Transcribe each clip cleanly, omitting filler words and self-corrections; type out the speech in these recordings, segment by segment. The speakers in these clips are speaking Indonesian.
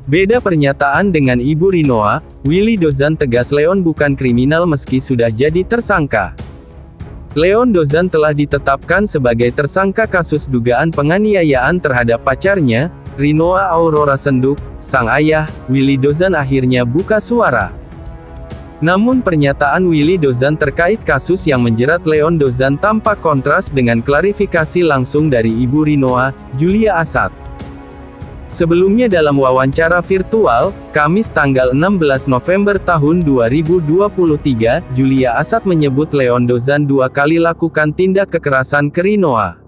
Beda pernyataan dengan Ibu Rinoa, Willy Dozan tegas Leon bukan kriminal meski sudah jadi tersangka. Leon Dozan telah ditetapkan sebagai tersangka kasus dugaan penganiayaan terhadap pacarnya, Rinoa Aurora Senduk. Sang ayah, Willy Dozan akhirnya buka suara. Namun pernyataan Willy Dozan terkait kasus yang menjerat Leon Dozan tampak kontras dengan klarifikasi langsung dari Ibu Rinoa, Julia Assad. Sebelumnya dalam wawancara virtual, Kamis tanggal 16 November tahun 2023, Julia Assad menyebut Leon Dozan 2 kali lakukan tindak kekerasan ke Rinoa.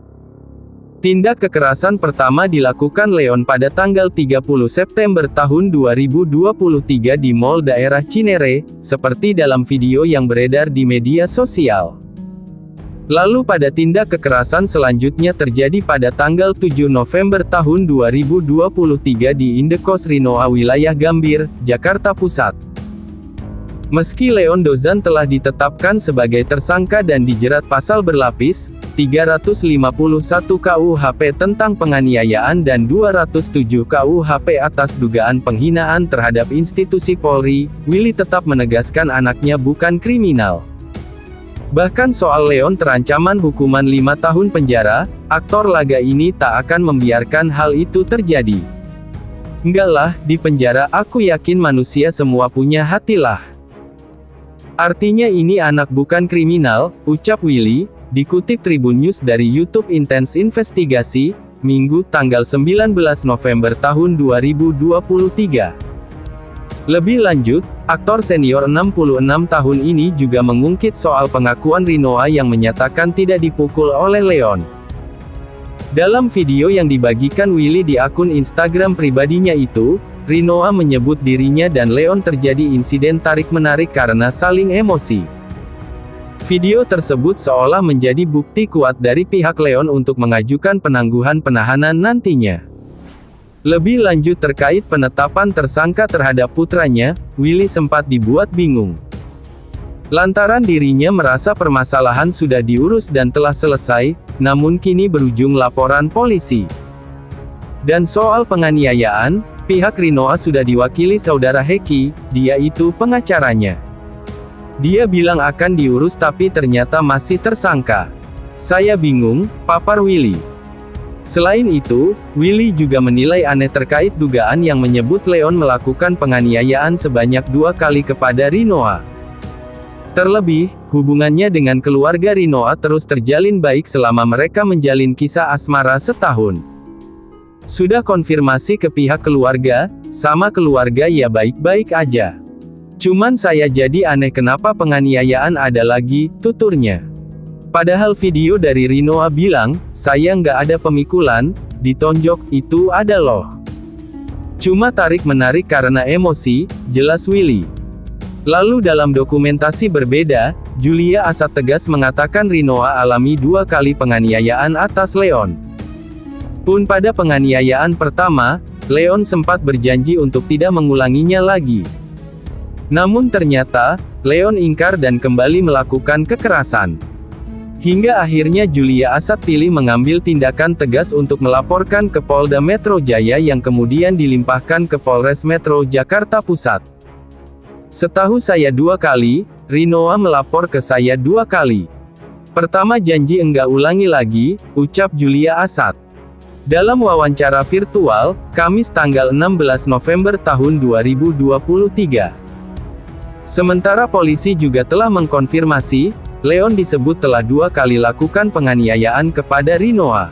Tindak kekerasan pertama dilakukan Leon pada tanggal 30 September tahun 2023 di Mall daerah Cinere, seperti dalam video yang beredar di media sosial. Lalu pada tindak kekerasan selanjutnya terjadi pada tanggal 7 November tahun 2023 di Indekos Rinoa wilayah Gambir, Jakarta Pusat. Meski Leon Dozan telah ditetapkan sebagai tersangka dan dijerat pasal berlapis, 351 KUHP tentang penganiayaan dan 207 KUHP atas dugaan penghinaan terhadap institusi Polri, Willy tetap menegaskan anaknya bukan kriminal. Bahkan soal Leon terancaman hukuman 5 tahun penjara, aktor laga ini tak akan membiarkan hal itu terjadi. Enggak lah, di penjara aku yakin manusia semua punya hati lah. Artinya ini anak bukan kriminal, ucap Willy, dikutip Tribun News dari YouTube Intense Investigasi, Minggu tanggal 19 November tahun 2023. Lebih lanjut, aktor senior 66 tahun ini juga mengungkit soal pengakuan Rinoa yang menyatakan tidak dipukul oleh Leon. Dalam video yang dibagikan Willy di akun Instagram pribadinya itu, Rinoa menyebut dirinya dan Leon terjadi insiden tarik-menarik karena saling emosi. Video tersebut seolah menjadi bukti kuat dari pihak Leon untuk mengajukan penangguhan penahanan nantinya. Lebih lanjut terkait penetapan tersangka terhadap putranya, Willy sempat dibuat bingung. Lantaran dirinya merasa permasalahan sudah diurus dan telah selesai, namun kini berujung laporan polisi. Dan soal penganiayaan, pihak Rinoa sudah diwakili saudara Heki, dia itu pengacaranya. Dia bilang akan diurus tapi ternyata masih tersangka. Saya bingung, papar Willy. Selain itu, Willy juga menilai aneh terkait dugaan yang menyebut Leon melakukan penganiayaan sebanyak 2 kali kepada Rinoa. Terlebih, hubungannya dengan keluarga Rinoa terus terjalin baik selama mereka menjalin kisah asmara setahun. Sudah konfirmasi ke pihak keluarga, sama keluarga ya baik-baik aja. Cuman saya jadi aneh kenapa penganiayaan ada lagi, tuturnya. Padahal video dari Rinoa bilang, saya nggak ada pemikulan, ditonjok, itu ada loh. Cuma tarik-menarik karena emosi, jelas Willy. Lalu dalam dokumentasi berbeda, Julia Assad tegas mengatakan Rinoa alami 2 kali penganiayaan atas Leon. Pun pada penganiayaan pertama, Leon sempat berjanji untuk tidak mengulanginya lagi. Namun ternyata, Leon ingkar dan kembali melakukan kekerasan. Hingga akhirnya Julia Assad pilih mengambil tindakan tegas untuk melaporkan ke Polda Metro Jaya yang kemudian dilimpahkan ke Polres Metro Jakarta Pusat. Setahu saya 2 kali, Rinoa melapor ke saya 2 kali. Pertama janji enggak ulangi lagi, ucap Julia Assad. Dalam wawancara virtual, Kamis tanggal 16 November tahun 2023. Sementara polisi juga telah mengkonfirmasi, Leon disebut telah 2 kali lakukan penganiayaan kepada Rinoa.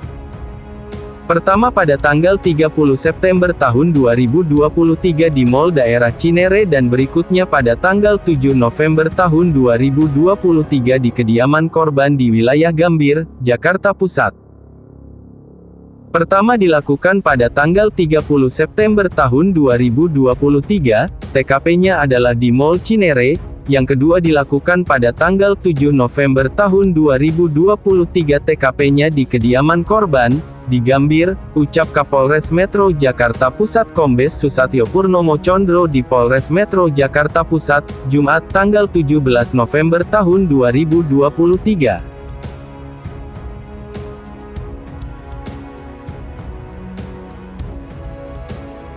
Pertama pada tanggal 30 September tahun 2023 di Mall daerah Cinere dan berikutnya pada tanggal 7 November tahun 2023 di kediaman korban di wilayah Gambir, Jakarta Pusat. Pertama dilakukan pada tanggal 30 September tahun 2023, TKP-nya adalah di Mall Cinere. Yang kedua dilakukan pada tanggal 7 November tahun 2023, TKP-nya di kediaman korban, di Gambir, ucap Kapolres Metro Jakarta Pusat Kombes Susatyo Purnomo Condro di Polres Metro Jakarta Pusat, Jumat tanggal 17 November tahun 2023.